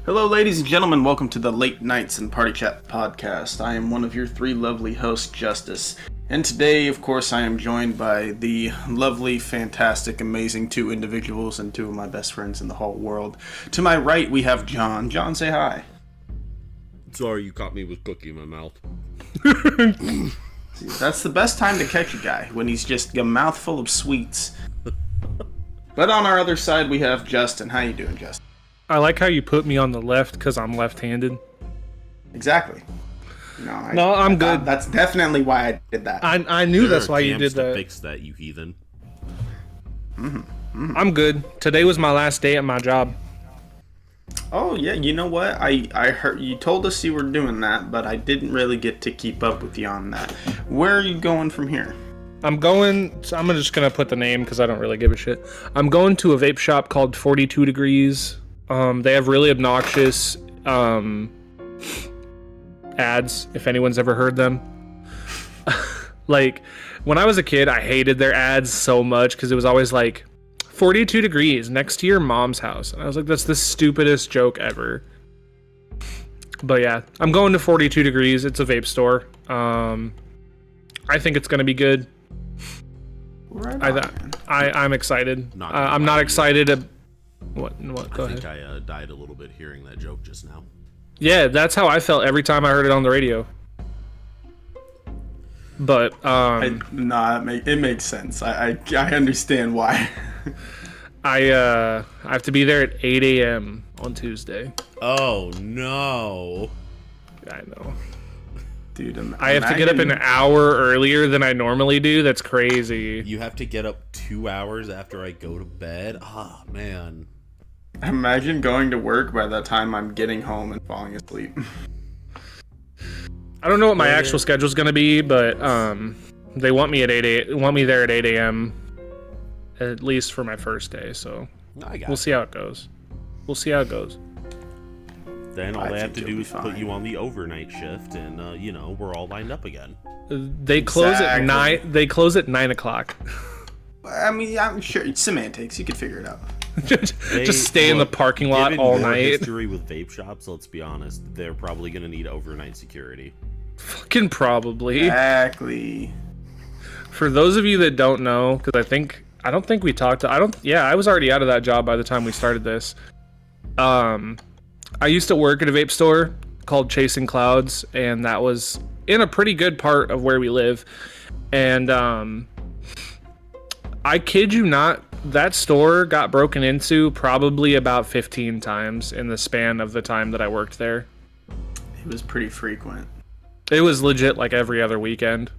Hello, ladies and gentlemen. Welcome to the Late Nights and Party Chat podcast. I am one of your three lovely hosts, Justice. And today, of course, I am joined by the lovely, fantastic, amazing two individuals and two of my best friends in the whole world. To my right, we have John. John, say hi. Sorry, you caught me with cookie in my mouth. See, that's the best time to catch a guy, when he's just a mouthful of sweets. But on our other side, we have Justin. How you doing, Justin? I like how you put me on the left because I'm left-handed. Exactly. I'm good. That's definitely why I did that. I knew that's why you did that. Fix that, you heathen. I'm good. Today was my last day at my job. Oh yeah, you know what? I heard you told us you were doing that, but I didn't really get to keep up with you on that. Where are you going from here? I'm just gonna put the name because I don't really give a shit. I'm going to a vape shop called 42 Degrees. They have really obnoxious ads, if anyone's ever heard them. Like, when I was a kid, I hated their ads so much because it was always like, 42 degrees next to your mom's house. And I was like, that's the stupidest joke ever. But yeah, I'm going to 42 Degrees. It's a vape store. I think it's going to be good. Right on, I'm excited. I'm not excited. What? Go ahead. I think I died a little bit hearing that joke just now. Yeah, that's how I felt every time I heard it on the radio. But it makes sense. I understand why. I have to be there at 8 a.m. on Tuesday. Oh no! I know, dude. I have to get up an hour earlier than I normally do. That's crazy. You have to get up 2 hours after I go to bed. Ah, man. Imagine going to work by the time I'm getting home and falling asleep. I don't know what my actual schedule is gonna be, but they want me there at 8 a.m. at least for my first day. So we'll see how it goes. Then all they have to do is put you on the overnight shift, and we're all lined up again. They close at 9. They close at 9 o'clock. I mean, I'm sure it's semantics. You could figure it out. Just stay in the parking lot all night. History with vape shops, let's be honest, they're probably gonna need overnight security. Fucking probably. Exactly. For those of you that don't know, because I don't think we talked. I was already out of that job by the time we started this. I used to work at a vape store called Chasing Clouds, and that was in a pretty good part of where we live. And I kid you not, that store got broken into probably about 15 times in the span of the time that I worked there. It was pretty frequent. It was legit like every other weekend.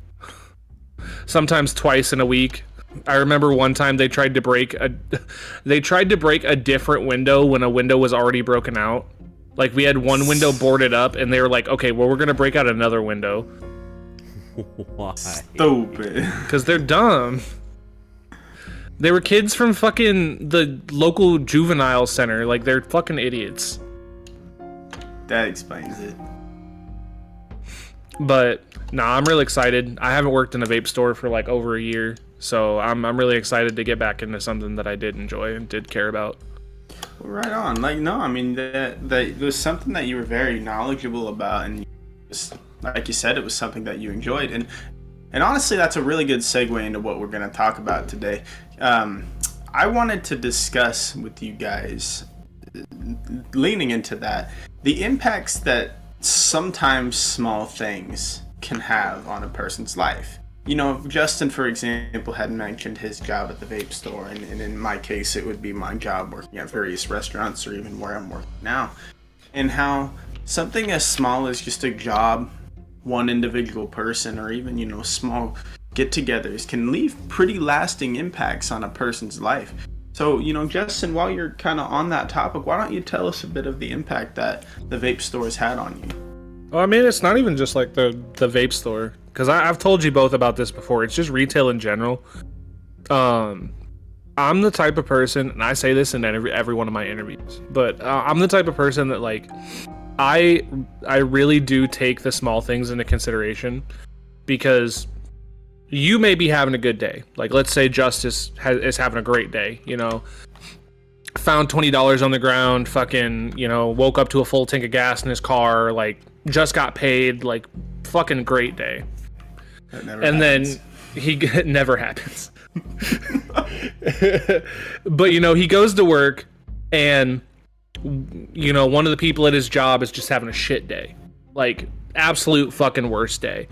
Sometimes twice in a week. I remember one time they tried to break a different window when a window was already broken out. Like, we had one window boarded up and they were like, okay, well, we're going to break out another window. Why? Stupid. Because they're dumb. They were kids from fucking the local juvenile center. Like, they're fucking idiots. That explains it. But nah, I'm really excited. I haven't worked in a vape store for like over a year, so I'm really excited to get back into something that I did enjoy and did care about. Well, right on. Like, no, I mean, that was something that you were very knowledgeable about, and like you said, it was something that you enjoyed, and honestly, that's a really good segue into what we're going to talk about today. I wanted to discuss with you guys, leaning into that, the impacts that sometimes small things can have on a person's life. You know, Justin, for example, had mentioned his job at the vape store, and in my case, it would be my job working at various restaurants or even where I'm working now, and how something as small as just a job, one individual person, or even, small get-togethers can leave pretty lasting impacts on a person's life. So, Justin, while you're kind of on that topic, why don't you tell us a bit of the impact that the vape stores had on you? Well, I mean, it's not even just like the vape store, because I've told you both about this before. It's just retail in general. I'm the type of person, and I say this in every one of my interviews, but I'm the type of person that, like, I really do take the small things into consideration, because you may be having a good day. Like, let's say Justice is having a great day, found $20 on the ground, fucking, you know, woke up to a full tank of gas in his car, like just got paid, like fucking great day. That never And happens. then it never happens. But you know, he goes to work and you know, one of the people at his job is just having a shit day. Like absolute fucking worst day.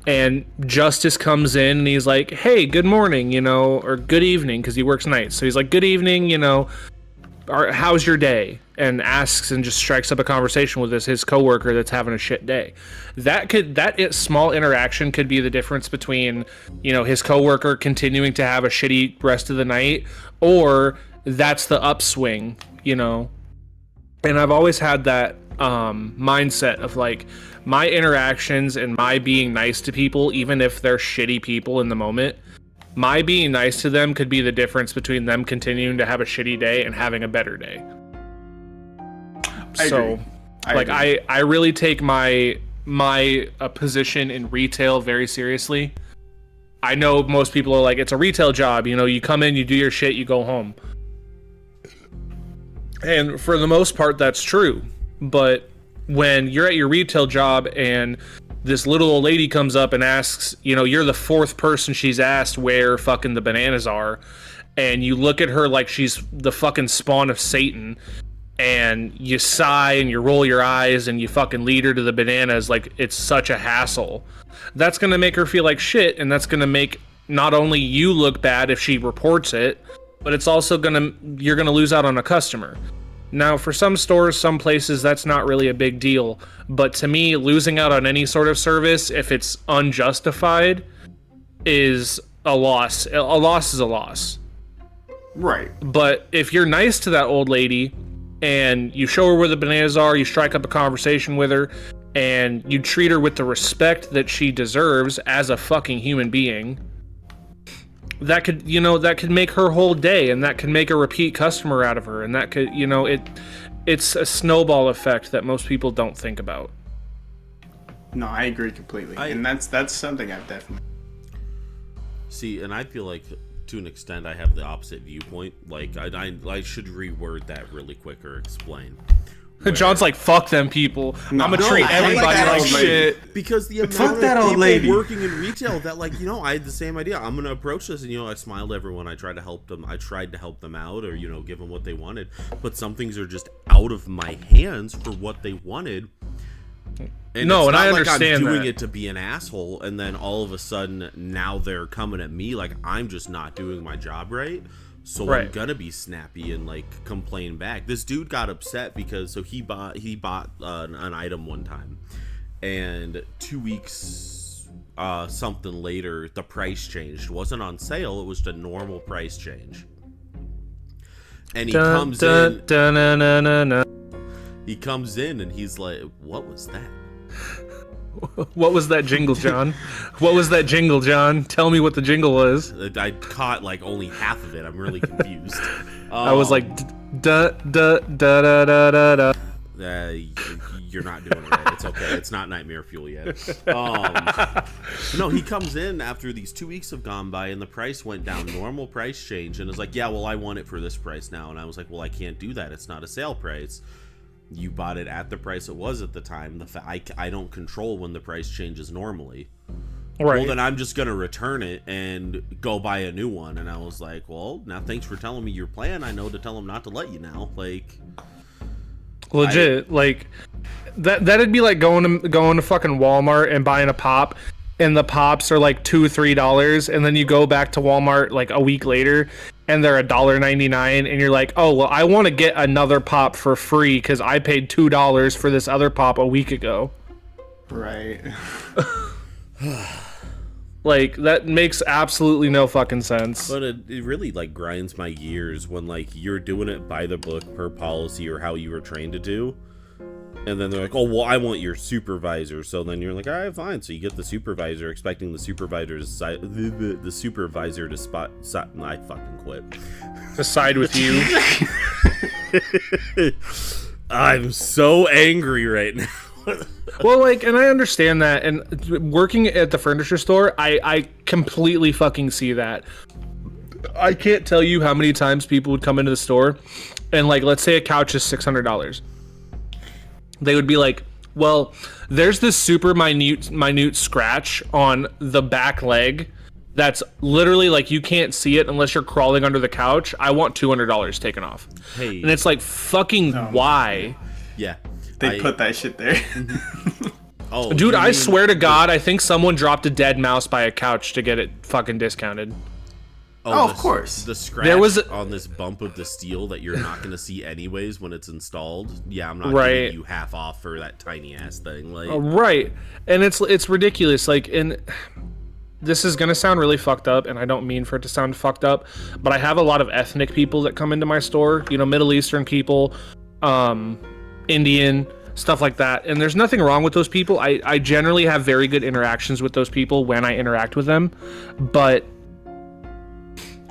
And Justice comes in and he's like, "Hey, good morning," you know, or good evening, because he works nights. So he's like, "Good evening, you know, how's your day?" And asks and just strikes up a conversation with his coworker that's having a shit day. That small interaction could be the difference between, you know, his coworker continuing to have a shitty rest of the night, or that's the upswing, you know. And I've always had that mindset of like, my interactions and my being nice to people, even if they're shitty people in the moment, my being nice to them could be the difference between them continuing to have a shitty day and having a better day. I agree. I really take my position in retail very seriously. I know most people are like, it's a retail job, you know, you come in, you do your shit, you go home. And for the most part, that's true. But when you're at your retail job and this little old lady comes up and asks, you know, you're the fourth person she's asked where fucking the bananas are, and you look at her like she's the fucking spawn of Satan, and you sigh and you roll your eyes and you fucking lead her to the bananas like it's such a hassle, that's gonna make her feel like shit, and that's gonna make not only you look bad if she reports it, but it's also you're gonna lose out on a customer. Now, for some stores, some places, that's not really a big deal. But to me, losing out on any sort of service, if it's unjustified, is a loss. A loss is a loss. Right. But if you're nice to that old lady and you show her where the bananas are, you strike up a conversation with her, and you treat her with the respect that she deserves as a fucking human being, that could, you know, that could make her whole day, and that could make a repeat customer out of her, and that could, you know, it's a snowball effect that most people don't think about. No, I agree completely. And that's something I've definitely See, and I feel like to an extent I have the opposite viewpoint. Like I should reword that really quick or explain. John's like, fuck them people. No, I'm gonna no, treat I like everybody that like old lady. shit. Because the amount Fuck of that old people lady. working in retail that, like, you know, I had the same idea. I'm gonna approach this, and you know, I smiled at everyone. I tried to help them. I tried to help them out, or you know, give them what they wanted. But some things are just out of my hands for what they wanted. And No, it's and not I like understand I'm doing that. it to be an asshole, and then all of a sudden now they're coming at me like I'm just not doing my job right. So Right. I'm gonna be snappy and like complain back. This dude got upset because he bought an item one time, and 2 weeks something later the price changed. It wasn't on sale. It was the normal price change. And he comes in. He comes in and he's like, "What was that?" What was that jingle, John? What was that jingle, John? Tell me what the jingle was. I caught like only half of it. I'm really confused. I was like, da da da da da da da. You're not doing it right. It's okay. It's not Nightmare Fuel yet. No, he comes in after these 2 weeks have gone by and the price went down, normal price change, and is like, "Yeah, well, I want it for this price now." And I was like, "Well, I can't do that. It's not a sale price. You bought it at the price it was at the time. I don't control when the price changes normally." Right. Well, then I'm just gonna return it and go buy a new one. And I was like, "Well, now thanks for telling me your plan. I know to tell him not to let you now." Like, Legit, like that'd be like going to fucking Walmart and buying a pop, and the pops are like $2-3, and then you go back to Walmart like a week later and they're $1.99, and you're like, "Oh well, I want to get another pop for free because I paid $2 for this other pop a week ago." right. Like, that makes absolutely no fucking sense. but it really like grinds my gears when like you're doing it by the book per policy or how you were trained to do, and then they're like, "Oh well, I want your supervisor." So then you're like, "All right, fine." So you get the supervisor, expecting the supervisor to spot. I fucking quit. To side with you. I'm so angry right now. Well, like, and I understand that, and working at the furniture store, I completely fucking see that. I can't tell you how many times people would come into the store and like, let's say a couch is $600. They would be like, well, there's this super minute scratch on the back leg that's literally like you can't see it unless you're crawling under the couch. I want $200 taken off. Hey. And it's like, fucking why? Yeah. They put that shit there. Oh, Dude, I swear to God, I think someone dropped a dead mouse by a couch to get it fucking discounted. Oh, of course. The scratch There was on this bump of the steel that you're not going to see anyways when it's installed. Yeah, I'm not Right. giving you half off for that tiny ass thing. Like, Right. And it's ridiculous. Like, and this is gonna sound really fucked up, and I don't mean for it to sound fucked up, but I have a lot of ethnic people that come into my store, you know, Middle Eastern people, Indian, stuff like that. And there's nothing wrong with those people. I generally have very good interactions with those people when I interact with them. But,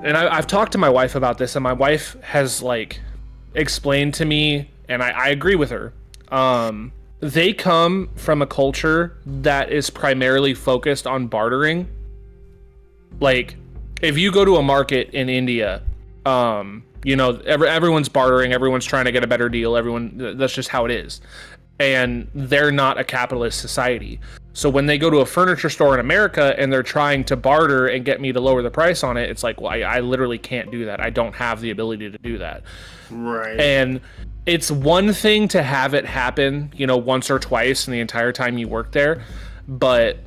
and I've talked to my wife about this, and my wife has like explained to me, and I agree with her. They come from a culture that is primarily focused on bartering. Like, if you go to a market in India, you know, everyone's bartering, everyone's trying to get a better deal, that's just how it is. And they're not a capitalist society. So when they go to a furniture store in America and they're trying to barter and get me to lower the price on it, it's like, well, I literally can't do that. I don't have the ability to do that. Right. And it's one thing to have it happen, you know, once or twice in the entire time you work there, but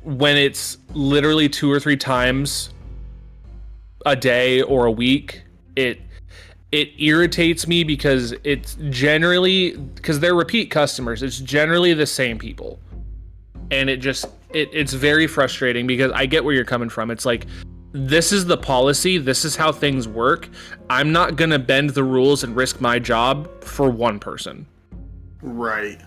when it's literally 2 or 3 times a day or a week, it irritates me because it's generally, because they're repeat customers, it's generally the same people. And it's very frustrating because I get where you're coming from. It's like, this is the policy, this is how things work. I'm not gonna bend the rules and risk my job for one person. Right.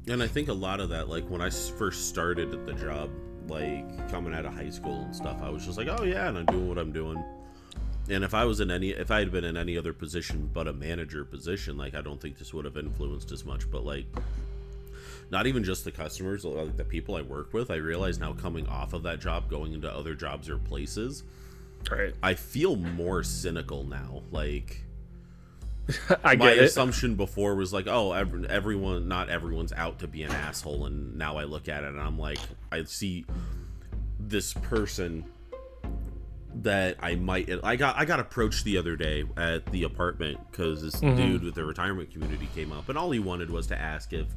and I think a lot of that, like when I first started at the job, like coming out of high school and stuff, I was just like, oh yeah, and I'm doing what I'm doing. And if I had been in any other position but a manager position, like I don't think this would have influenced as much. But like, not even just the customers, like the people I work with, I realize now coming off of that job, going into other jobs or places, Right. I feel more cynical now. Like, I my get it. assumption before was like, oh, not everyone's out to be an asshole, and now I look at it and I'm like, I see this person that I got approached the other day at the apartment because this dude with the retirement community came up, and all he wanted was to ask if,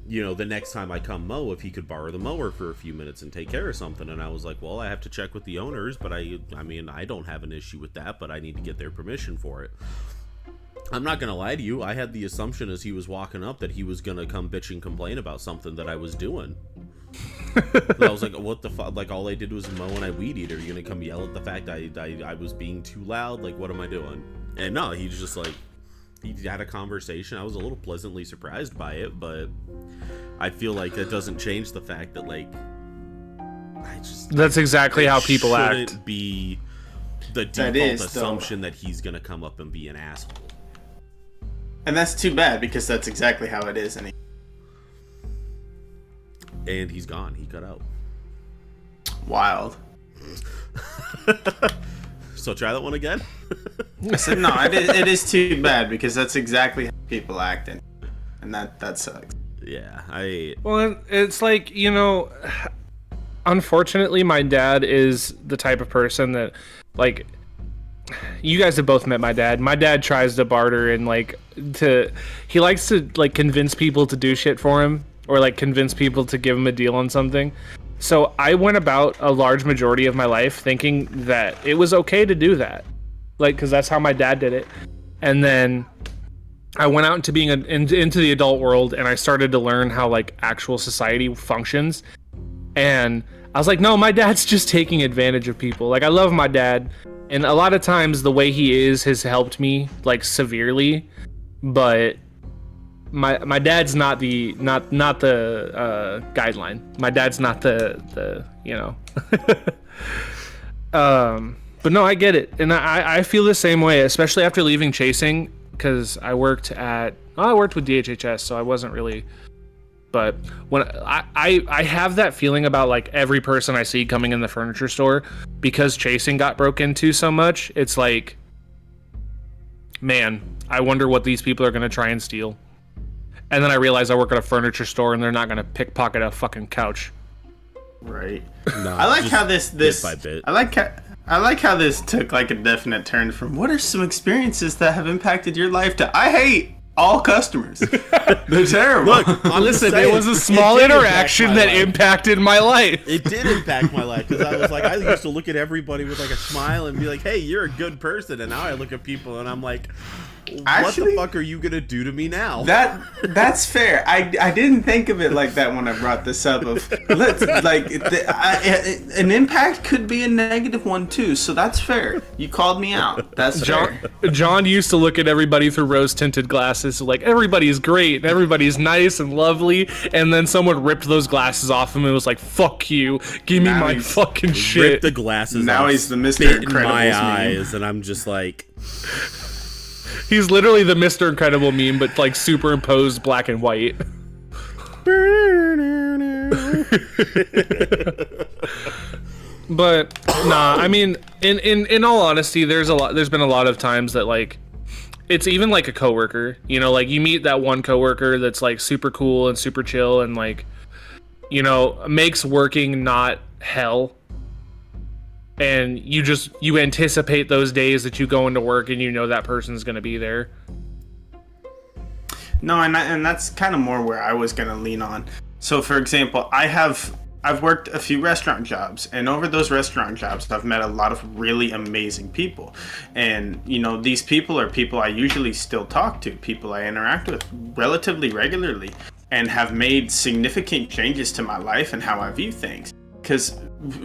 you know, the next time I come mow, if he could borrow the mower for a few minutes and take care of something. And I was like, well, I have to check with the owners, but I mean, I don't have an issue with that, but I need to get their permission for it. I'm not gonna lie to you, I had the assumption as he was walking up that he was gonna come bitch and complain about something that I was doing. I was like, what the fuck? Like, all I did was mow and I weed eat. Are you gonna come yell at the fact I was being too loud? Like, what am I doing? And no, he's just like, he had a conversation. I was a little pleasantly surprised by it, but I feel like that doesn't change the fact that, like, That's exactly how people shouldn't act. be the default assumption that he's gonna come up and be an asshole. And that's too bad because that's exactly how it is. And he's gone. He cut out. Wild. So try that one again. I said no. It is too bad because that's exactly how people act, and that sucks. Yeah, Well, it's like, you know, unfortunately, my dad is the type of person that, like, you guys have both met my dad. My dad tries to barter and he likes to like convince people to do shit for him, or like convince people to give him a deal on something. So I went about a large majority of my life thinking that it was okay to do that, like, because that's how my dad did it. And then I went out into being into the adult world, and I started to learn how like actual society functions. And I was like, no, my dad's just taking advantage of people. Like, I love my dad, and a lot of times the way he is has helped me like severely, but my dad's not the guideline. My dad's not the you know. But no, I get it, and I feel the same way, especially after leaving chasing, because I worked with DHHS, so I wasn't really But when I have that feeling about like every person I see coming in the furniture store, because chasing got broke into so much, it's like, man, I wonder what these people are going to try and steal. And then I realize I work at a furniture store and they're not going to pickpocket a fucking couch. Right. No, I like just how this bit by bit. I like how this took like a definite turn from what are some experiences that have impacted your life to I hate all customers. They're terrible. Look, I'm just Listen, saying, it was a it small did impact interaction my that life. impacted my life. It did impact my life because I was like, I used to look at everybody with like a smile and be like, "Hey, you're a good person," and now I look at people and I'm like, "What Actually, the fuck are you gonna do to me now?" that's fair. I didn't think of it like that when I brought this up. Of let's like an impact could be a negative one too. So that's fair. You called me out. That's fair. John used to look at everybody through rose-tinted glasses, like everybody's great, and everybody's nice and lovely, and then someone ripped those glasses off him and was like, "Fuck you, give me Now my he's fucking Rip shit." the glasses Now off, he's the Mr. spit in Incredibles my meme. eyes, and I'm just like, He's literally the Mr. Incredible meme, but like superimposed black and white. But nah, I mean, in all honesty, there's been a lot of times that like, it's even like a coworker, you know, like you meet that one coworker that's like super cool and super chill and like, you know, makes working not hell. And you anticipate those days that you go into work and you know that person's going to be there. No, and that's kind of more where I was gonna lean on. So, for example, I've worked a few restaurant jobs, and over those restaurant jobs, I've met a lot of really amazing people. And you know, these people are people I usually still talk to, people I interact with relatively regularly, and have made significant changes to my life and how I view things. Because,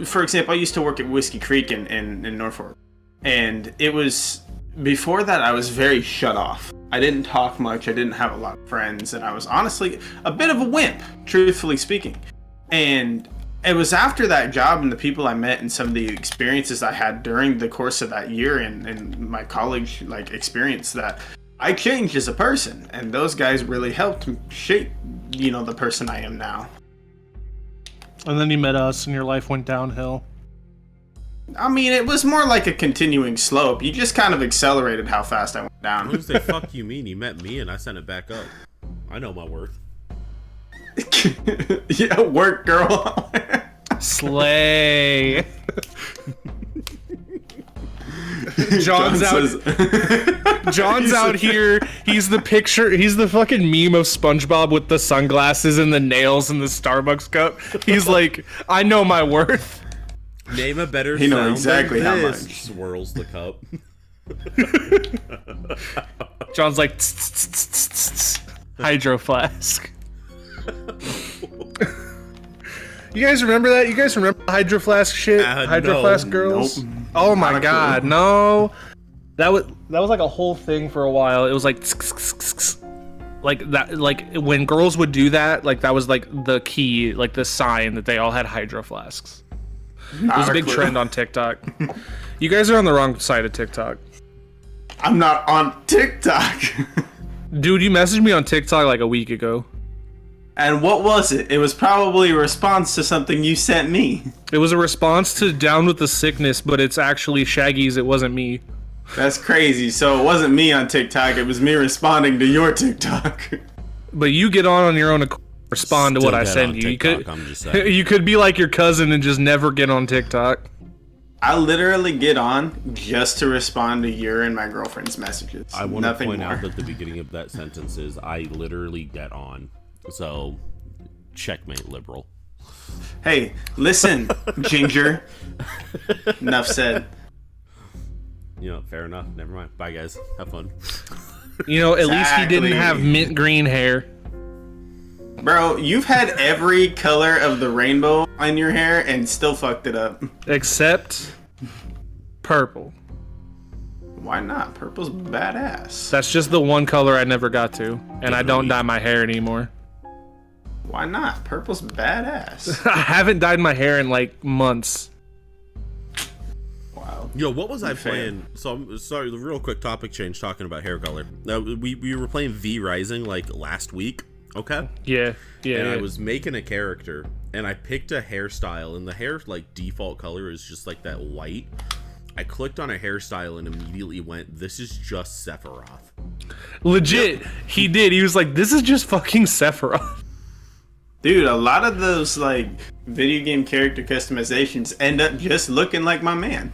for example, I used to work at Whiskey Creek in Norfolk, and it was before that I was very shut off. I didn't talk much. I didn't have a lot of friends, and I was honestly a bit of a wimp, truthfully speaking. And it was after that job and the people I met and some of the experiences I had during the course of that year and my college like experience that I changed as a person, and those guys really helped shape, you know, the person I am now. And then you met us and your life went downhill. I mean, it was more like a continuing slope. You just kind of accelerated how fast I went I'm down. gonna say, "Fuck you, mean you met me and I sent it back up." I know my worth. Yeah, work, girl. Slay. John's John's out here. He's the picture. He's the fucking meme of SpongeBob with the sunglasses and the nails and the Starbucks cup. He's like, I know my worth. Name a better He know sound exactly than how this. much. Swirls the cup. John's like, "Tss, tss, tss, tss, tss." Hydro flask. You guys remember that? You guys remember the Hydro Flask shit? Hydro no. Flask girls? Nope. Oh my Not a god, clue. no. That was like a whole thing for a while. It was like like that, like when girls would do that, like that was like the key, like the sign that they all had Hydro Flasks. It was a big trend on TikTok. You guys are on the wrong side of TikTok. I'm not on TikTok. Dude, you messaged me on TikTok like a week ago. And what was it? It was probably a response to something you sent me. It was a response to Down with the Sickness, but it's actually Shaggy's. It wasn't me. That's crazy. So it wasn't me on TikTok. It was me responding to your TikTok. But you get on your own accord, respond to Still what I dead send on you. You TikTok, could, I'm just saying. you could be like your cousin and just never get on TikTok. I literally get on just to respond to your and my girlfriend's messages. I want to Nothing point more. out that the beginning of that sentence is "I literally get on." So, checkmate, liberal. Hey, listen, Ginger. Enough said. You know, fair enough. Never mind. Bye, guys. Have fun. You know, at least he didn't Exactly. have mint green hair. Bro, you've had every color of the rainbow in your hair and still fucked it up. Except purple. Why not? Purple's badass. That's just the one color I never got to. And I don't dye my hair anymore. Why not? Purple's badass. I haven't dyed my hair in like months. Wow. Yo, what was I Fair. playing? So, I'm sorry, the real quick topic change talking about hair color. We were playing V Rising like last week. Okay. Yeah, yeah. And yeah. I was making a character, and I picked a hairstyle, and the hair like default color is just like that white. I clicked on a hairstyle and immediately went, "This is just Sephiroth." Legit, he did. He was like, "This is just fucking Sephiroth." Dude, a lot of those like video game character customizations end up just looking like my man.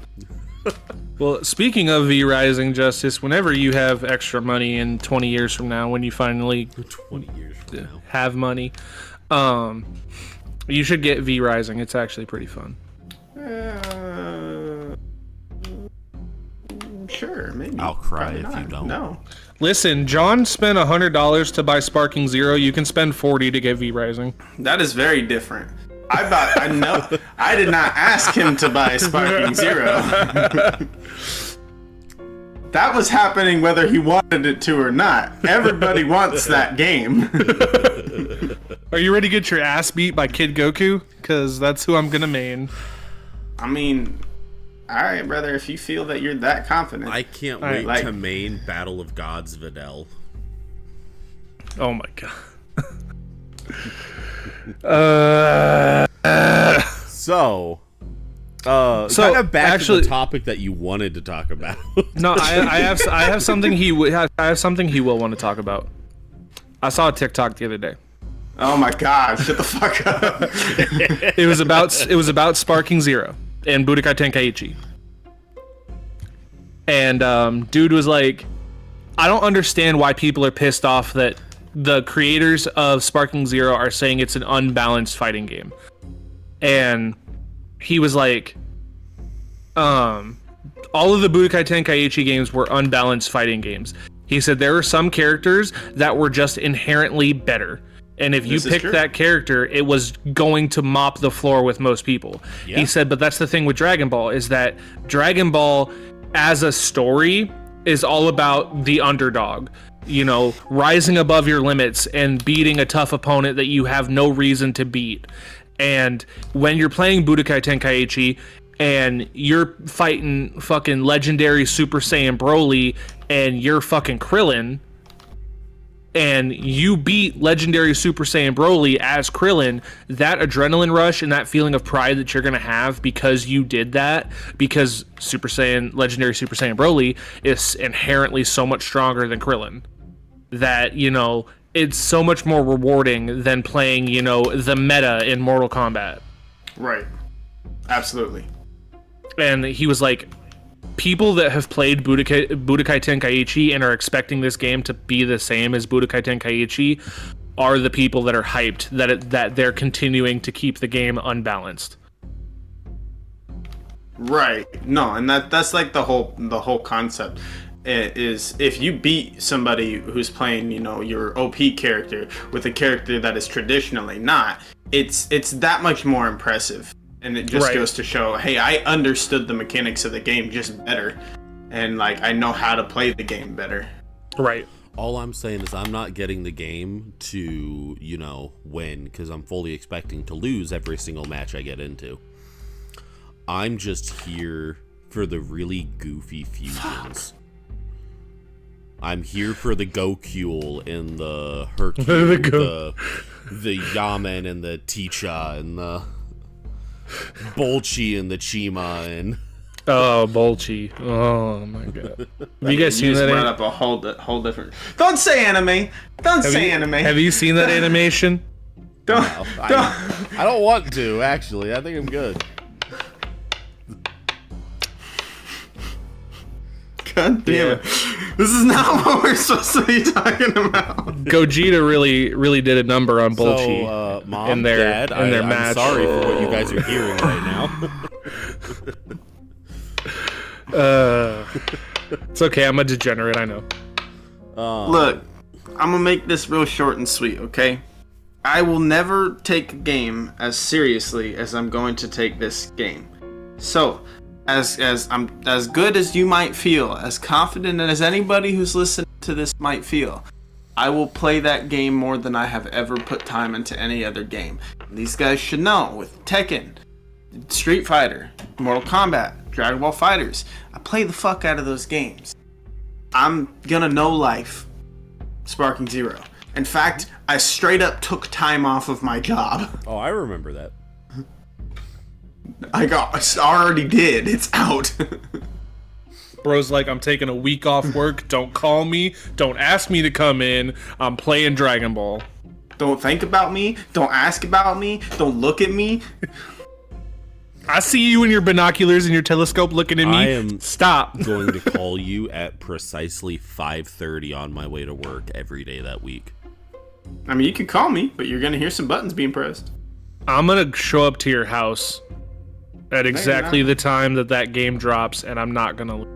Well, speaking of V Rising, Justice, whenever you have extra money in 20 years from now, when you finally 20 years from now. have money, you should get V Rising. It's actually pretty fun. Sure, maybe. I'll cry Probably if you not. don't. No. Listen, John spent $100 to buy Sparking Zero. You can spend 40 to get V Rising. That is very different. I know. I did not ask him to buy Sparking Zero. That was happening whether he wanted it to or not. Everybody wants that game. Are you ready to get your ass beat by Kid Goku? Because that's who I'm gonna main. I mean, all right, brother. If you feel that you're that confident, I can't Alright, wait like- to main Battle of Gods Videl. Oh my god. So kind of back to actually- the topic that you wanted to talk about. No, I have something I have something he will want to talk about. I saw a TikTok the other day. oh my god, shut the fuck up. It was about Sparking Zero and Budokai Tenkaichi. And dude was like, I don't understand why people are pissed off that the creators of Sparking Zero are saying it's an unbalanced fighting game. And he was like, all of the Budokai Tenkaichi games were unbalanced fighting games. He said there were some characters that were just inherently better. And if you This is picked true. that character, it was going to mop the floor with most people. Yeah. He said, but that's the thing with Dragon Ball, is that Dragon Ball as a story is all about the underdog. You know, rising above your limits and beating a tough opponent that you have no reason to beat. And when you're playing Budokai Tenkaichi and you're fighting fucking legendary Super Saiyan Broly and you're fucking Krillin, and you beat legendary Super Saiyan Broly as Krillin, that adrenaline rush and that feeling of pride that you're going to have because you did that, because legendary Super Saiyan Broly is inherently so much stronger than Krillin, that, you know, it's so much more rewarding than playing, you know, the meta in Mortal Kombat. Right. Absolutely. And he was like, people that have played Budokai Tenkaichi and are expecting this game to be the same as Budokai Tenkaichi are the people that are hyped that they're continuing to keep the game unbalanced. Right. No, and that's like the whole concept. Is if you beat somebody who's playing, you know, your OP character with a character that is traditionally not, it's that much more impressive. And it just Right. goes to show, hey, I understood the mechanics of the game just better. And like I know how to play the game better. Right. All I'm saying is I'm not getting the game to, you know, win, because I'm fully expecting to lose every single match I get into. I'm just here for the really goofy fusions. I'm here for the Gokuel and the Hercule, the Yamen and the Ticha and the Bolchi and the Chima and... Oh, Bolchi. Oh my god. Have you guys seen just that? brought up a whole different. Don't say anime. Don't say anime. Have you seen that animation? Don't. I don't want to, actually. I think I'm good. God damn it. This is not what we're supposed to be talking about. Gogeta really did a number on Bolchi. So, Mom, in their- Dad, in their I'm match. sorry for what you guys are hearing right now. It's okay, I'm a degenerate, I know. Look, I'm gonna make this real short and sweet, okay? I will never take a game as seriously as I'm going to take this game. So, as good as you might feel, as confident as anybody who's listening to this might feel, I will play that game more than I have ever put time into any other game. These guys should know, with Tekken, Street Fighter, Mortal Kombat, Dragon Ball FighterZ, I play the fuck out of those games. I'm gonna know life Sparking Zero. In fact, I straight up took time off of my job. Oh, I remember that. I already did. It's out. Bro's like, I'm taking a week off work. Don't call me. Don't ask me to come in. I'm playing Dragon Ball. Don't think about me. Don't ask about me. Don't look at me. I see you in your binoculars and your telescope looking at me. I am Stop. going to call you at precisely 5:30 on my way to work every day that week. I mean, you can call me, but you're going to hear some buttons being pressed. I'm going to show up to your house at exactly not. the time that game drops, and I'm not going to...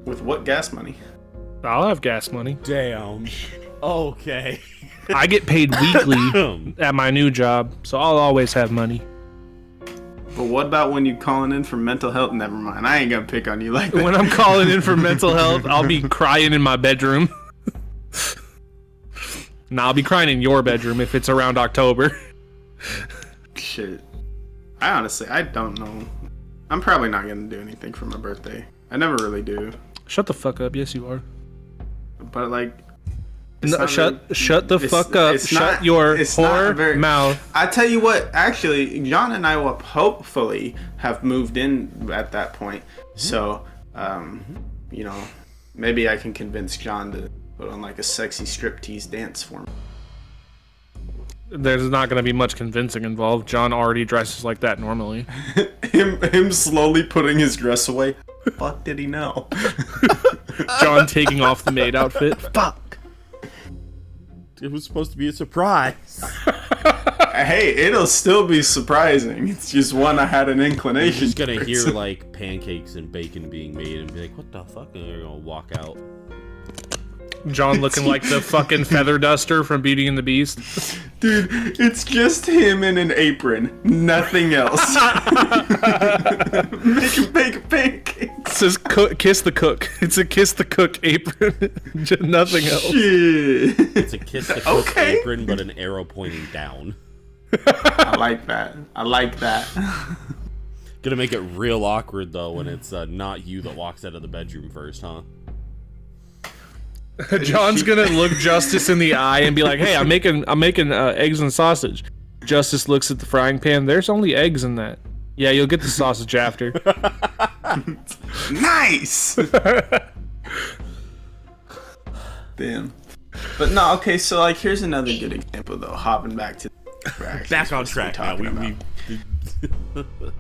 With what gas money? I'll have gas money. Damn. Okay. I get paid weekly at my new job, so I'll always have money. But what about when you calling in for mental health? Never mind. I ain't going to pick on you like that. When I'm calling in for mental health, I'll be crying in my bedroom. Nah, I'll be crying in your bedroom if it's around October. Shit. I don't know. I'm probably not going to do anything for my birthday. I never really do. Shut the fuck up. Yes, you are. But, like... No, shut the fuck up. Shut your whore mouth. I tell you what, actually, John and I will hopefully have moved in at that point. So, you know, maybe I can convince John to put on like a sexy striptease dance for me. There's not going to be much convincing involved. John already dresses like that normally. him slowly putting his dress away. Fuck did he know? John taking off the maid outfit. Fuck. It was supposed to be a surprise. Hey, it'll still be surprising. It's just one I had an inclination. You're just gonna hear like pancakes and bacon being made and be like, "What the fuck?" And they're gonna walk out. John looking like the fucking feather duster from Beauty and the Beast. Dude, it's just him in an apron. Nothing else. Make pancakes. It says kiss the cook. It's a kiss the cook apron. Just nothing else. Shit. It's a kiss the cook Okay. apron, but an arrow pointing down. I like that. Gonna make it real awkward though when it's not you that walks out of the bedroom first, huh? John's gonna look Justice in the eye and be like, "Hey, I'm making eggs and sausage." Justice looks at the frying pan. There's only eggs in that. Yeah, you'll get the sausage after. Nice. Damn. But no, okay. So like, here's another good example though. Hopping back to Back on track now.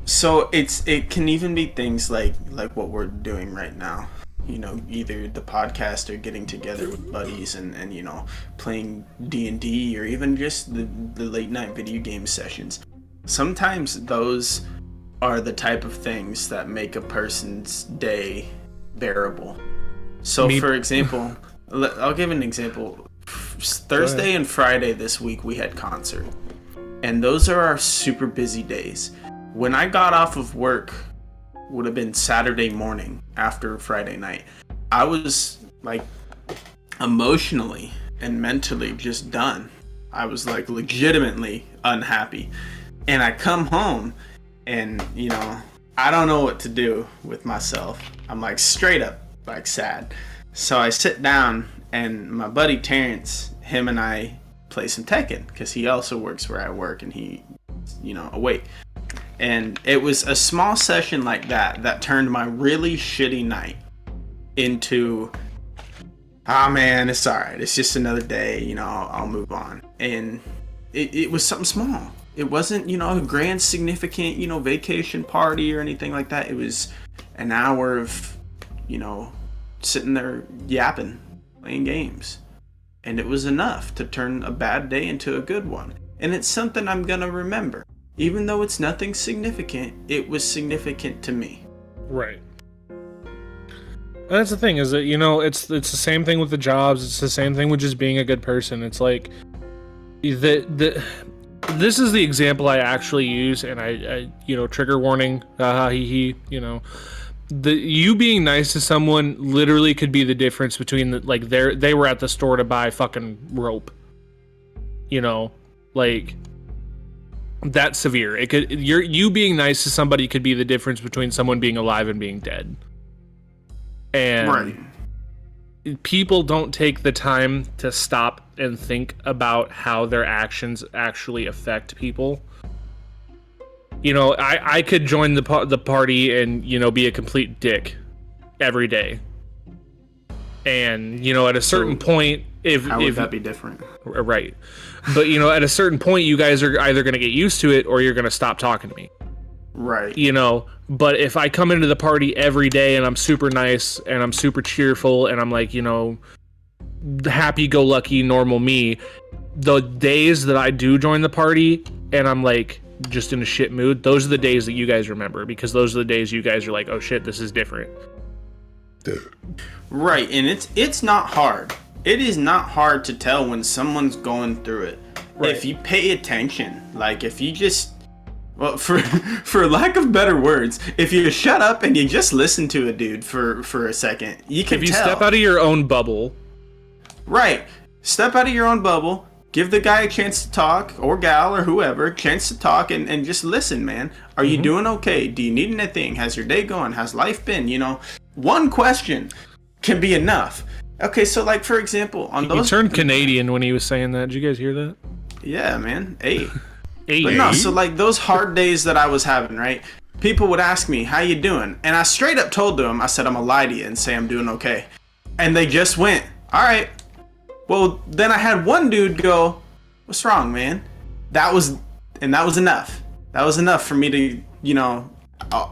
So it can even be things like what we're doing right now. You know, either the podcast or getting together with buddies and you know, playing D&D or even just the late night video game sessions. Sometimes those are the type of things that make a person's day bearable. So for example, I'll give an example. Thursday and Friday this week we had concert. And those are our super busy days. When I got off of work, would have been Saturday morning after Friday night, I was like emotionally and mentally just done. I was like legitimately unhappy. And I come home and, you know, I don't know what to do with myself. I'm like straight up like sad. So I sit down and my buddy Terrence, him and I play some Tekken because he also works where I work and he, you know, awake. And it was a small session like that turned my really shitty night into, ah man, it's alright. It's just another day, you know, I'll move on. And it was something small. It wasn't, you know, a grand significant, you know, vacation party or anything like that. It was an hour of, you know, sitting there yapping, playing games. And it was enough to turn a bad day into a good one. And it's something I'm gonna remember. Even though it's nothing significant, it was significant to me. Right. And that's the thing, is that, you know, it's the same thing with the jobs. It's the same thing with just being a good person. It's like this is the example I actually use, and I you know, trigger warning, you know, you being nice to someone literally could be the difference between like they were at the store to buy fucking rope. You know, like that severe. It could you being nice to somebody could be the difference between someone being alive and being dead. And right. people don't take the time to stop and think about how their actions actually affect people. You know, I could join the party and, you know, be a complete dick every day. And, you know, at a certain point, How would that be different? Right. But, you know, at a certain point, you guys are either going to get used to it or you're going to stop talking to me. Right. You know, but if I come into the party every day and I'm super nice and I'm super cheerful and I'm like, you know, happy-go-lucky, normal me, the days that I do join the party and I'm like just in a shit mood, those are the days that you guys remember, because those are the days you guys are like, oh shit, this is different. Right, and it's not hard. It is not hard to tell when someone's going through it. Right. If you pay attention, like if you just, well, for lack of better words, if you shut up and you just listen to a dude for a second, you can If you tell. step out of your own bubble. Right. Step out of your own bubble. Give the guy a chance to talk, or gal, or whoever, a chance to talk, and just listen, man. Are you doing okay? Do you need anything? How's your day going? How's life been? You know, one question can be enough. Okay, so like, for example, on He those... turned Canadian when he was saying that. Did you guys hear that? Yeah, man. Hey. Hey. But no, so like those hard days that I was having, right? People would ask me, how you doing? And I straight up told them, I said, I'm gonna lie to you and say I'm doing okay. And they just went, all right. Well, then I had one dude go, what's wrong, man? That was enough. That was enough for me to, you know,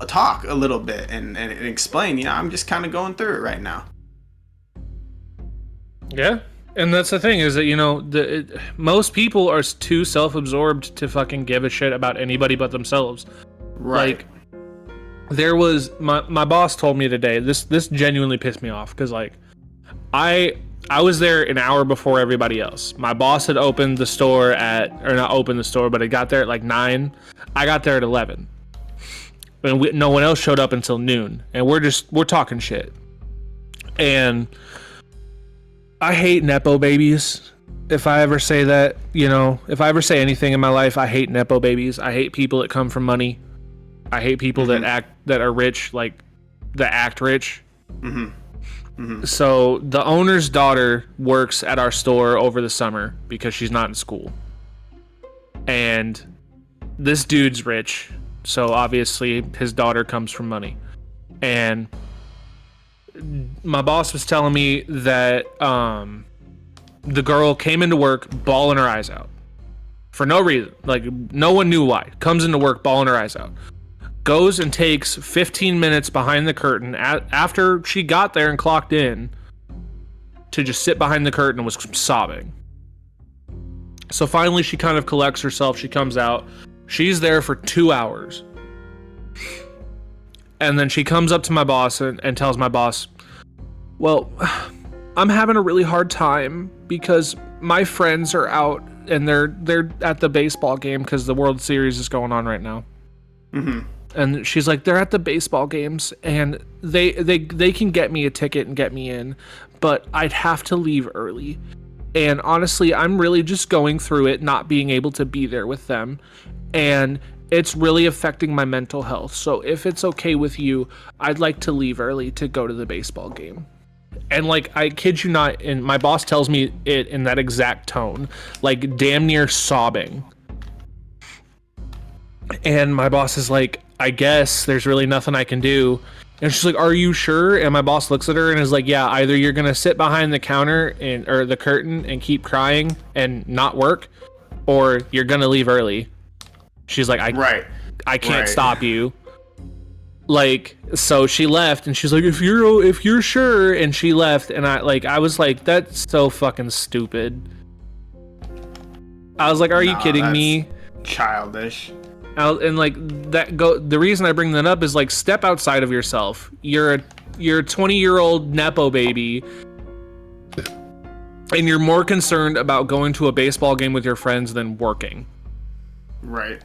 talk a little bit and explain, you know, I'm just kind of going through it right now. Yeah. And that's the thing, is that, you know, most people are too self-absorbed to fucking give a shit about anybody but themselves. Right. Like, there was my boss told me today, this genuinely pissed me off, because like I was there an hour before everybody else. My boss had opened the store or not opened the store, but it got there at like 9. I got there at 11. And no one else showed up until noon. And we're talking shit. And I hate Nepo babies. If I ever say that, you know, if I ever say anything in my life, I hate Nepo babies. I hate people that come from money. I hate people that are rich, like, that act rich. So the owner's daughter works at our store over the summer because she's not in school. And this dude's rich, so obviously his daughter comes from money. And my boss was telling me that the girl came into work bawling her eyes out. For no reason. Like, no one knew why. Comes into work bawling her eyes out. Goes and takes 15 minutes behind the curtain after she got there and clocked in to just sit behind the curtain and was sobbing. So finally she kind of collects herself. She comes out. She's there for 2 hours. And then she comes up to my boss and tells my boss, well, I'm having a really hard time because my friends are out and they're at the baseball game because the World Series is going on right now. And she's like, they're at the baseball games and they can get me a ticket and get me in, but I'd have to leave early. And honestly, I'm really just going through it, not being able to be there with them. And it's really affecting my mental health. So if it's okay with you, I'd like to leave early to go to the baseball game. And like, I kid you not, and my boss tells me it in that exact tone, like damn near sobbing. And my boss is like, I guess there's really nothing I can do. And she's like, are you sure? And my boss looks at her and is like, yeah, either you're going to sit behind the counter or the curtain and keep crying and not work, or you're going to leave early. She's like, I can't stop you. Like, so she left and she's like, if you're sure. And she left. And I was like, that's so fucking stupid. I was like, are you kidding me? Childish. And like the reason I bring that up is like, step outside of yourself. You're a 20-year-old Nepo baby, and you're more concerned about going to a baseball game with your friends than working. Right.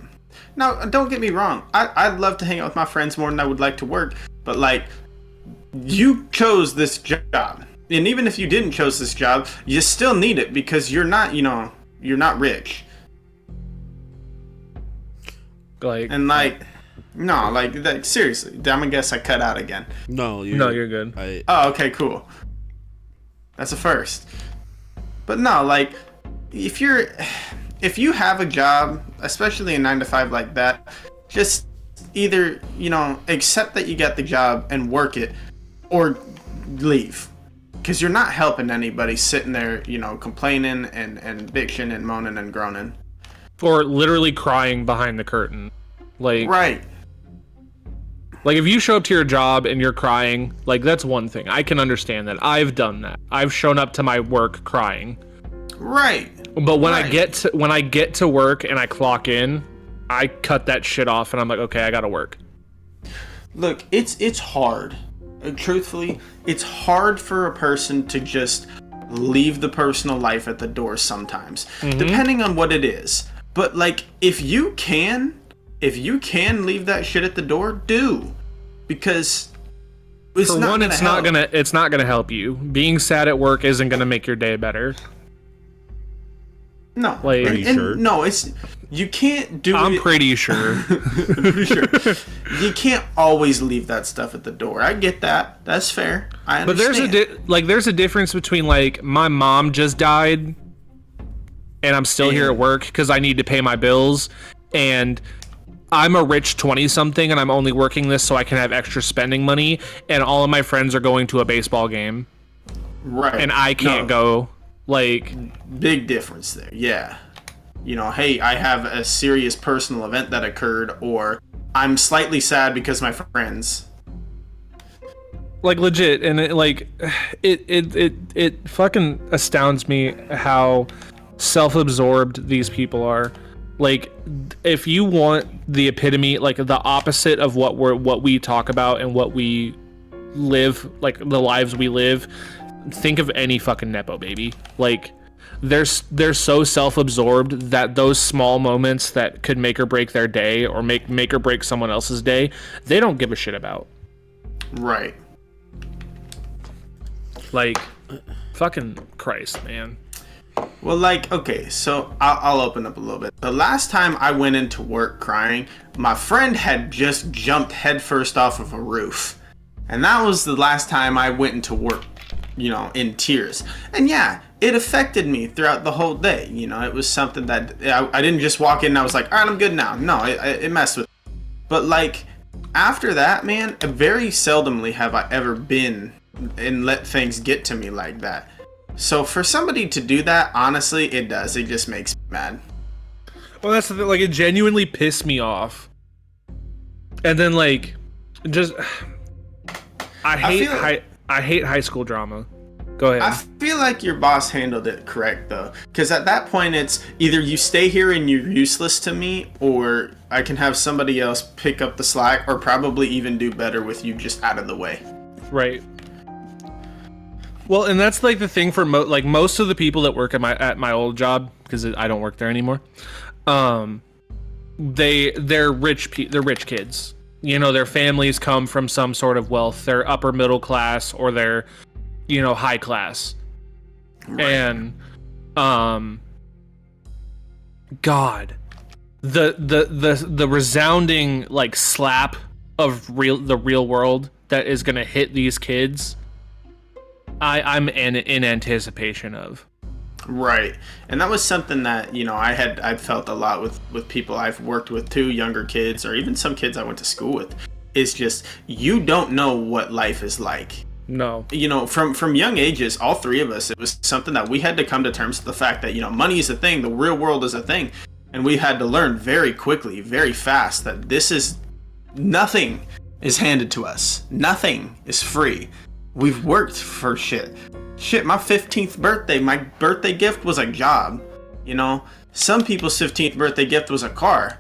Now, don't get me wrong. I'd love to hang out with my friends more than I would like to work, but like, you chose this job, and even if you didn't chose this job, you still need it because you're not, you're not rich. Like, And like, no, like seriously, I'm gonna guess I cut out again. No, you're good. Oh, okay, cool. That's a first. But no, like, if you have a job, especially a 9 to 5 like that, just either, accept that you got the job and work it, or leave. Because you're not helping anybody sitting there, complaining and bitching and moaning and groaning. Or literally crying behind the curtain. Like, right. Like, if you show up to your job and you're crying, like, that's one thing. I can understand that. I've done that. I've shown up to my work crying. Right. But when I get to work and I clock in, I cut that shit off and I'm like, okay, I gotta work. Look, it's hard. Truthfully, it's hard for a person to just leave the personal life at the door sometimes, depending on what it is. But like, if you can leave that shit at the door, do, because it's for not one, gonna help. It's not gonna help you. Being sad at work isn't gonna make your day better. No, like, are you sure? No, you can't do. I'm pretty sure. Sure. You can't always leave that stuff at the door. I get that. That's fair. I understand. But there's a difference between, like, my mom just died and I'm still here at work because I need to pay my bills, and I'm a rich 20-something and I'm only working this so I can have extra spending money, and all of my friends are going to a baseball game. Right. And I can't go. Like, big difference there. Yeah. Hey, I have a serious personal event that occurred, or I'm slightly sad because my friends. Like, legit, and it fucking astounds me how self-absorbed these people are. Like, if you want the epitome, like the opposite of what we talk about and what we live, like the lives we live, think of any fucking nepo baby. Like, they're so self-absorbed that those small moments that could make or break their day, or make or break someone else's day, they don't give a shit about. Right. Like, fucking Christ, man. Well, like, okay, so I'll open up a little bit. The last time I went into work crying, my friend had just jumped headfirst off of a roof. And that was the last time I went into work, in tears. And yeah, it affected me throughout the whole day. It was something that I didn't just walk in and I was like, all right, I'm good now. No, it messed with me. But like, after that, man, very seldomly have I ever been and let things get to me like that. So for somebody to do that, honestly, it does. It just makes me mad. Well, that's the thing. Like, it genuinely pissed me off. And then, like, just I hate high school drama. Go ahead. I feel like your boss handled it correct, though, because at that point, it's either you stay here and you're useless to me, or I can have somebody else pick up the slack, or probably even do better with you just out of the way. Right. Well, and that's like the thing for most of the people that work at my old job, because I don't work there anymore. They're rich kids. Their families come from some sort of wealth. They're upper middle class, or they're, high class. Right. And God, the resounding like slap of the real world that is gonna hit these kids, I'm in anticipation of. Right. And that was something that, I felt a lot with people I've worked with too, younger kids, or even some kids I went to school with. It's just, you don't know what life is like. No. From young ages, all three of us, it was something that we had to come to terms with the fact that, money is a thing, the real world is a thing. And we had to learn very quickly, very fast, that nothing is handed to us. Nothing is free. We've worked for shit. Shit, my 15th birthday, my birthday gift was a job. Some people's 15th birthday gift was a car.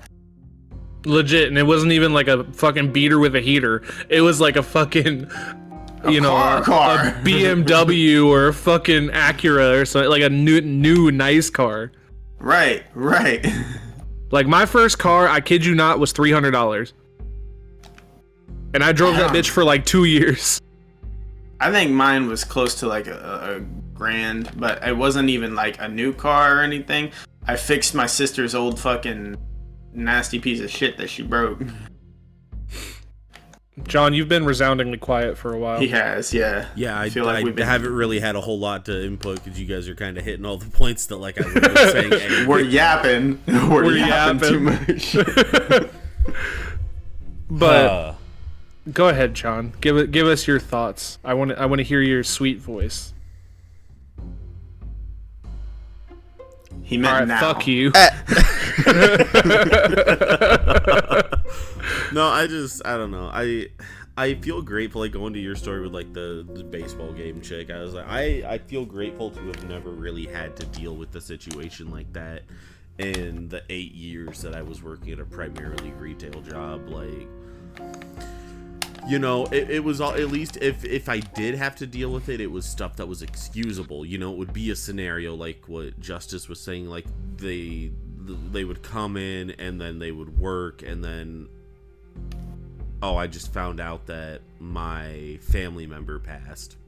Legit, and it wasn't even like a fucking beater with a heater. It was like a fucking, car. A BMW or a fucking Acura or something, like a new nice car. Right. Like, my first car, I kid you not, was $300. And I drove that bitch for like 2 years. I think mine was close to like a grand, but it wasn't even like a new car or anything. I fixed my sister's old fucking nasty piece of shit that she broke. John, you've been resoundingly quiet for a while. He has, yeah. Yeah, I feel like we've been- haven't really had a whole lot to input because you guys are kind of hitting all the points that like I would have been saying. Anyway. We're yapping. We're yapping too much. But go ahead, John. Give us your thoughts. I want to hear your sweet voice. He All meant right, now. fuck you. No, I don't know. I feel grateful like going to your story with like the baseball game chick. I was like I feel grateful to have never really had to deal with a situation like that in the 8 years that I was working at a primarily retail job. Like, you know, it was all, at least if I did have to deal with it, it was stuff that was excusable. You know, it would be a scenario like what Justice was saying, like they would come in and then they would work and then, oh, I just found out that my family member passed.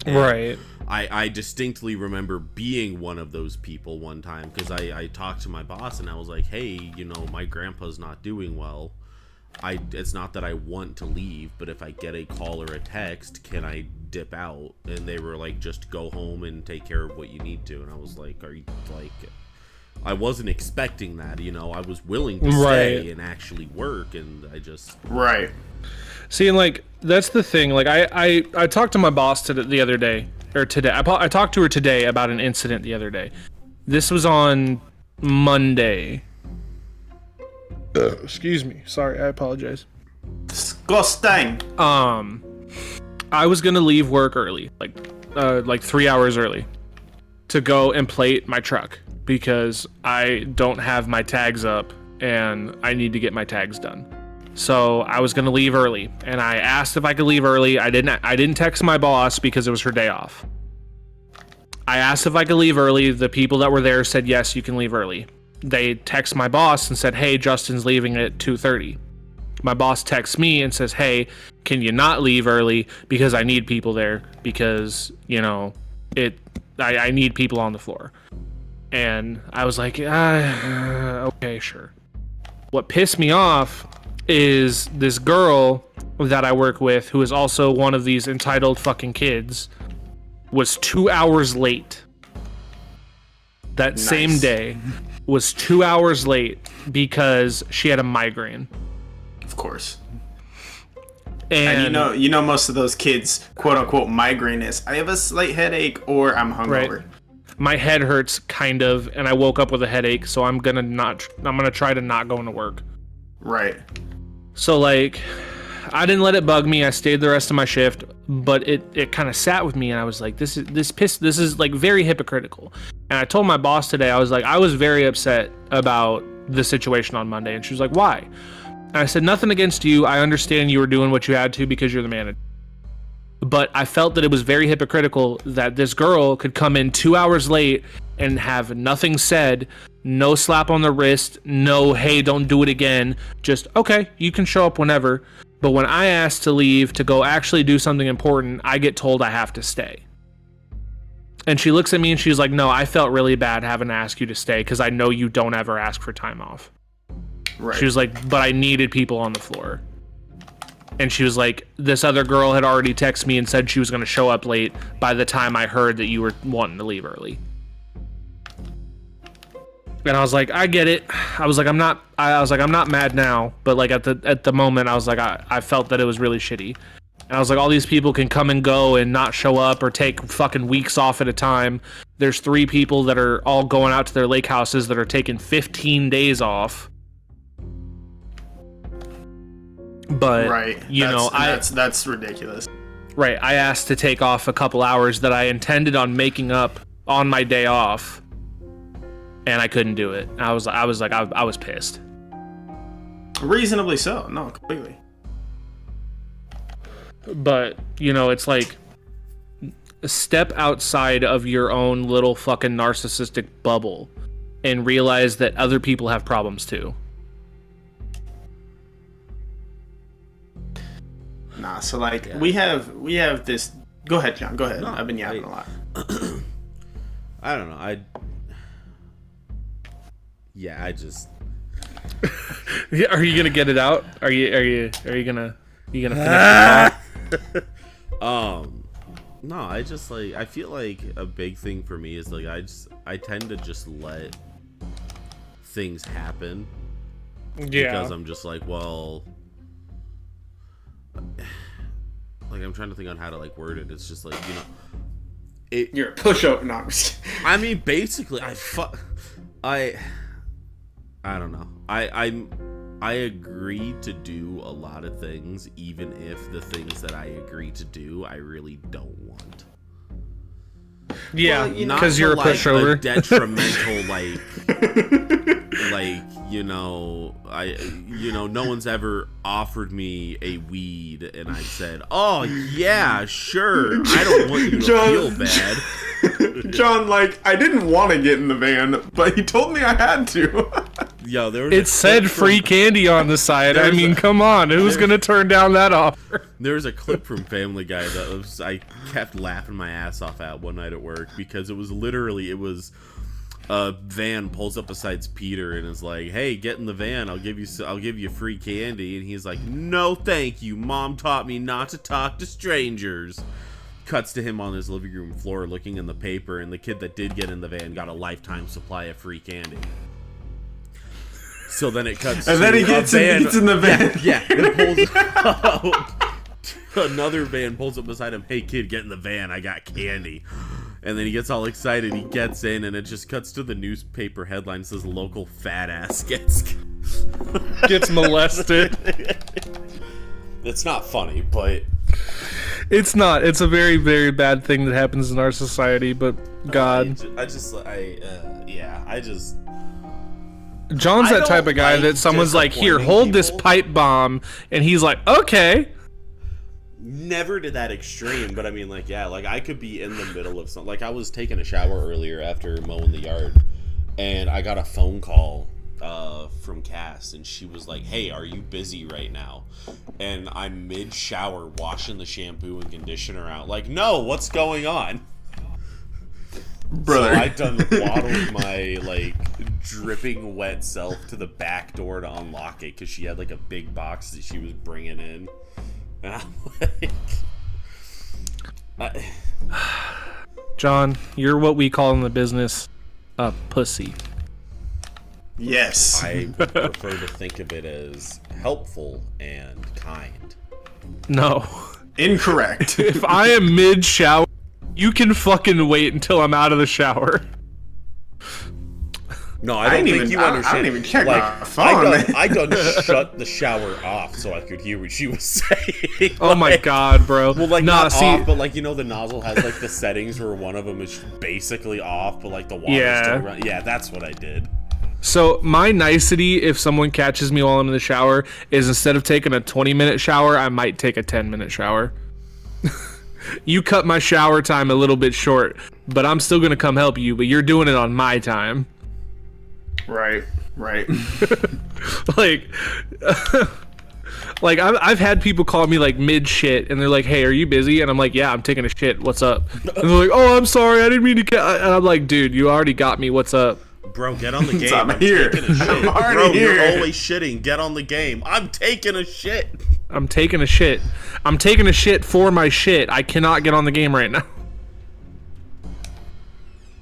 And Right. I distinctly remember being one of those people one time because I talked to my boss and I was like, hey, you know, my grandpa's not doing well. It's not that I want to leave, but if I get a call or a text, can I dip out? And they were like, just go home and take care of what you need to. And I was like, are you like, I wasn't expecting that, you know, I was willing to stay Right. and actually work, and I just, Right. See, and like that's the thing. Like I talked to my boss the other day or today. I talked to her today about an incident the other day. This was on Monday. Excuse me. Sorry, I apologize. Disgusting. I was gonna leave work early, like 3 hours early, to go and plate my truck because I don't have my tags up and I need to get my tags done. So I was gonna leave early, and I asked if I could leave early. I didn't text my boss because it was her day off. I asked if I could leave early. The people that were there said yes, you can leave early. They text my boss and said, hey, Justin's leaving at 2:30. My boss texts me and says, hey, can you not leave early because I need people there because, you know, I need people on the floor. And I was like, okay, sure. What pissed me off is this girl that I work with, who is also one of these entitled fucking kids, was 2 hours late. That same day was 2 hours late because she had a migraine. Of course. And you know most of those kids, quote unquote, migraine is I have a slight headache or I'm hungover. Right. My head hurts kind of, and I woke up with a headache, so I'm gonna try to not go into work. Right. So like, I didn't let it bug me. I stayed the rest of my shift, but it kind of sat with me, and I was like, this is like very hypocritical. And I told my boss today, I was like, I was very upset about the situation on Monday, and she was like, why? And I said, nothing against you. I understand you were doing what you had to because you're the manager. But I felt that it was very hypocritical that this girl could come in 2 hours late and have nothing said, no slap on the wrist, no, hey, don't do it again. Just, okay, you can show up whenever. But when I ask to leave to go actually do something important, I get told I have to stay. And she looks at me and she's like, no, I felt really bad having to ask you to stay because I know you don't ever ask for time off. Right. She was like, but I needed people on the floor. And she was like, this other girl had already texted me and said she was going to show up late by the time I heard that you were wanting to leave early. And I was like, I get it. I was like, I'm not mad now, but like at the moment I was like, I felt that it was really shitty. And I was like, all these people can come and go and not show up or take fucking weeks off at a time. There's 3 people that are all going out to their lake houses that are taking 15 days off. But right. you know, that's ridiculous. Right, I asked to take off a couple hours that I intended on making up on my day off, and I couldn't do it. I was pissed. Reasonably so. No, completely. But you know, it's like, step outside of your own little fucking narcissistic bubble and realize that other people have problems too. Nah, so like we have this. Go ahead, John. Go ahead. No, I've been yapping a lot. I don't know. I just. Are you gonna get it out? Are you gonna? You gonna finish the No, I just like, I feel like a big thing for me is like I tend to just let things happen. Yeah. Because I'm just like, well, like I'm trying to think on how to like word it. It's just like, you know, You're a pushover. No, I'm just kidding. I mean, basically, I don't know. I agree to do a lot of things, even if the things that I agree to do, I really don't want. Yeah, Well, because you're a like, pushover. a detrimental, like no one's ever offered me a weed, and I said, "Oh yeah, sure." I don't want you to feel bad. John, like, I didn't want to get in the van, but he told me I had to. Yo, there was It said free candy on the side. I mean, come on, who's gonna turn down that offer? There was a clip from Family Guy that I kept laughing my ass off at one night at work because it was a van pulls up beside Peter and is like, "Hey, get in the van. I'll give you free candy." And he's like, "No, thank you. Mom taught me not to talk to strangers." Cuts to him on his living room floor looking in the paper, and the kid that did get in the van got a lifetime supply of free candy. So then it cuts And to then he a gets van. in the van. Yeah, it pulls out. Another van pulls up beside him. "Hey kid, get in the van. I got candy." And then he gets all excited. He gets in, and it just cuts to the newspaper headline that says local fat ass gets Molested. It's not funny, but It's not. It's a very, very bad thing that happens in our society. But God, John's I that type don't of guy like that someone's like, "Here, disappointing hold this people." pipe bomb," and he's like, "Okay." never to that extreme. But I mean, like, yeah, like I could be in the middle of something. Like I was taking a shower earlier after mowing the yard, and I got a phone call from Cass, and she was like, "Hey, are you busy right now?" And I'm mid shower washing the shampoo and conditioner out. Like, no, what's going on? Brother. So I done waddled my like dripping wet self to the back door to unlock it because she had like a big box that she was bringing in, and I'm like, John, you're what we call in the business a pussy. Yes. I prefer to think of it as helpful and kind. No. Incorrect. If I am mid shower, you can fucking wait until I'm out of the shower. No, I don't think you understand. I don't even check like, my phone. I done shut the shower off so I could hear what she was saying. Oh my god, bro. Well, like, nah, not see, off, but like, you know, the nozzle has like the settings where one of them is basically off, but like the water's still running. Yeah, that's what I did. so my nicety, if someone catches me while I'm in the shower, is instead of taking a 20-minute shower, I might take a 10-minute shower. You cut my shower time a little bit short, but I'm still gonna come help you, but you're doing it on my time. Right. Like, like I've had people call me like mid shit, and they're like, "Hey, are you busy?" And I'm like, "Yeah, I'm taking a shit. What's up?" And they're like, "Oh, I'm sorry, I didn't mean to." And I'm like, "Dude, you already got me. What's up?" Bro, get on the game. I'm here. Taking a shit. I'm already Bro, here. you're always shitting. Get on the game. I'm taking a shit. I'm taking a shit. I'm taking a shit for my shit. I cannot get on the game right now.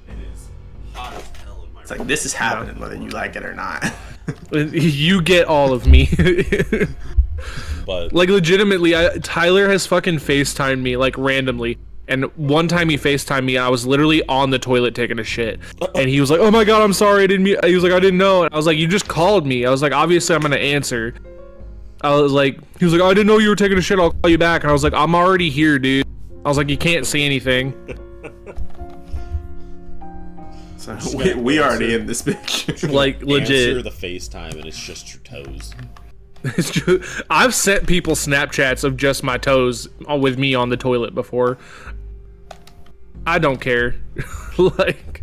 It is hot as hell in my It's like, this is happening whether you like it or not. You get all of me. But Like, legitimately, Tyler has fucking FaceTimed me, like, randomly. And one time he FaceTimed me, I was literally on the toilet taking a shit. And he was like, "Oh my god, I'm sorry, I didn't mean..." He was like, "I didn't know." And I was like, "You just called me." I was like, "Obviously, I'm gonna answer." I was like, he was like, "I didn't know you were taking a shit, I'll call you back." And I was like, "I'm already here, dude." I was like, "You can't see anything." So we already in this bitch. Like, legit. answer the FaceTime and it's just your toes. It's true. I've sent people Snapchats of just my toes with me on the toilet before. I don't care. like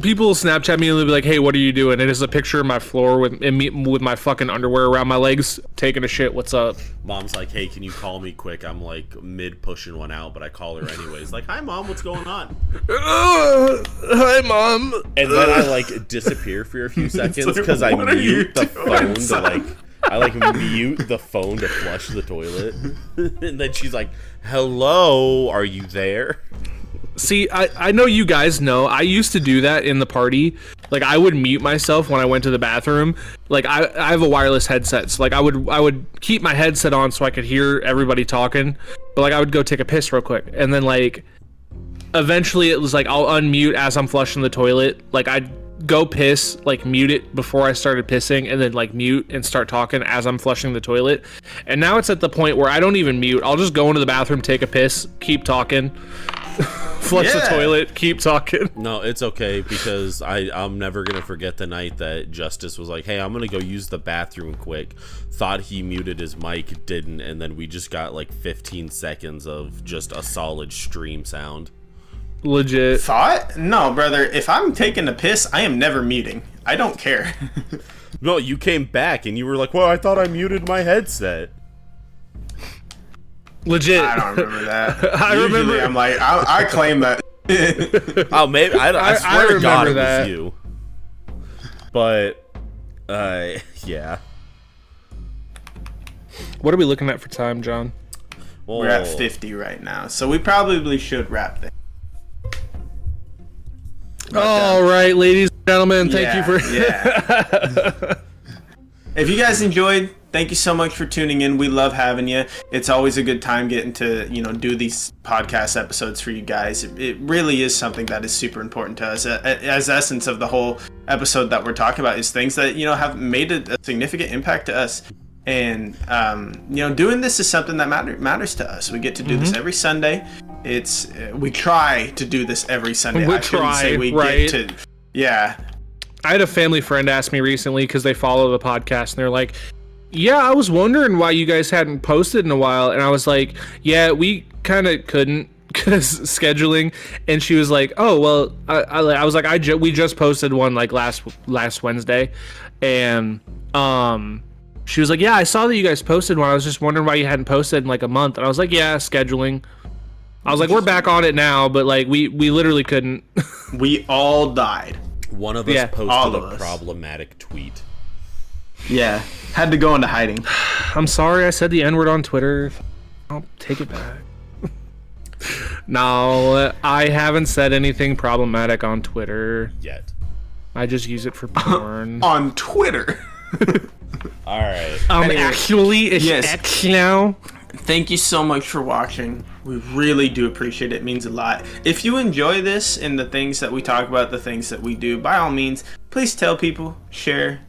people will Snapchat me and they'll be like, "Hey, what are you doing?" And it's a picture of my floor with me with my fucking underwear around my legs, taking a shit. What's up? Mom's like, "Hey, can you call me quick?" I'm like mid pushing one out, but I call her anyways. Like, "Hi, Mom, what's going on?" Hi, Mom. And then I like disappear for a few seconds like, because I what are you mute the doing phone outside? to like I like mute the phone to flush the toilet, and then she's like, "Hello, are you there?" See, I know you guys know. I used to do that in the party. Like, I would mute myself when I went to the bathroom. Like, I have a wireless headset, so like I would keep my headset on so I could hear everybody talking. But like, I would go take a piss real quick, and then like, eventually it was like I'll unmute as I'm flushing the toilet. Like, I'd go piss, like mute it before I started pissing, and then like mute and start talking as I'm flushing the toilet. And now it's at the point where I don't even mute. I'll just go into the bathroom, take a piss, keep talking. Flush the toilet, keep talking. No, it's okay, because I'm never gonna forget the night that Justice was like, "Hey, I'm gonna go use the bathroom quick." Thought he muted his mic, didn't, and then we just got like 15 seconds of just a solid stream sound. Legit. Thought? No, brother. If I'm taking a piss, I am never muting. I don't care. No, you came back and you were like, "Well, I thought I muted my headset." Legit. I don't remember that. I Usually remember. I'm like, I claim that. Oh, maybe I swear to God remember it that. was you. But, yeah. What are we looking at for time, John? Well, We're at 50 right now, so we probably should wrap things. All right, ladies and gentlemen, thank you for. Yeah. If you guys enjoyed, thank you so much for tuning in. We love having you. It's always a good time getting to, do these podcast episodes for you guys. It really is something that is super important to us. As essence of the whole episode that we're talking about is things that, have made a significant impact to us. And, doing this is something that matters to us. We get to do this every Sunday. We try to do this every Sunday. We I shouldn't try, say we right? get to, yeah. I had a family friend ask me recently because they follow the podcast, and they're like, "Yeah, I was wondering why you guys hadn't posted in a while." And I was like, "Yeah, we kind of couldn't because scheduling." And she was like, "Oh, well," I was like, "We just posted one like last Wednesday," and she was like, "Yeah, I saw that you guys posted one. I was just wondering why you hadn't posted in like a month." And I was like, "Yeah, scheduling." I was like, "We're back on it now, but like we literally couldn't." We all died. one of us Yeah, posted all of a us. problematic tweet. Yeah, had to go into hiding. I'm sorry I said the N-word on Twitter. I'll take it back. No, I haven't said anything problematic on Twitter. Yet. I just use it for porn. On Twitter. All right. Anyway, Actually, it's yes. X now. Thank you so much for watching. We really do appreciate it. It means a lot. If you enjoy this and the things that we talk about, the things that we do, by all means, please tell people, share,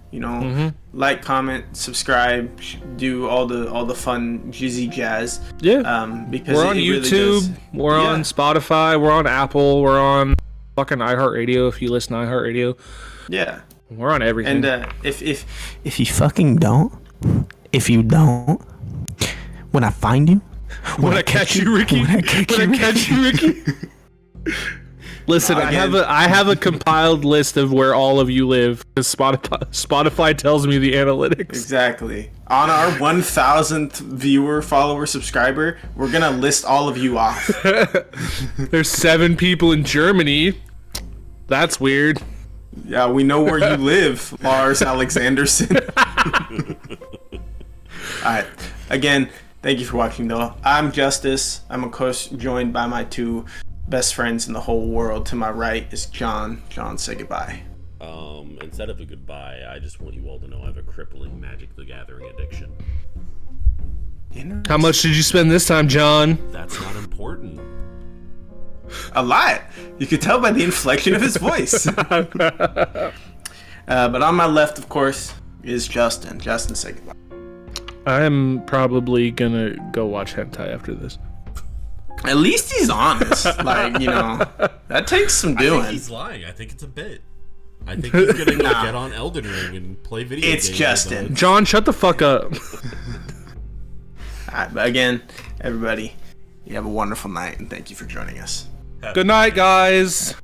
like, comment, subscribe, do all the fun jizzy jazz. Yeah. Because We're on it really YouTube. does- We're on Spotify. We're on Apple. We're on fucking iHeartRadio if you listen to iHeartRadio. Yeah. We're on everything. And if you fucking don't, when I find you, when I catch you, Ricky. When I catch you, Ricky. Listen, Again. I have a compiled list of where all of you live because Spotify tells me the analytics. Exactly. On our 1,000th viewer, follower, subscriber, we're gonna list all of you off. There's 7 people in Germany. That's weird. Yeah, we know where you live, Lars Alexanderson. Alright. Again, thank you for watching, though. I'm Justice. I'm, of course, joined by my 2 best friends in the whole world. To my right is John. John, say goodbye. Instead of a goodbye, I just want you all to know I have a crippling Magic the Gathering addiction. How much did you spend this time, John? That's not important. A lot. You could tell by the inflection of his voice. But on my left, of course, is Justin. Justin, say goodbye. I'm probably gonna go watch hentai after this. At least he's honest. That takes some I doing. think he's lying. I think it's a bit. I think he's gonna go get on Elden Ring and play video games. It's Justin. John, shut the fuck up. Alright, but again, everybody, you have a wonderful night, and thank you for joining us. Good night, guys.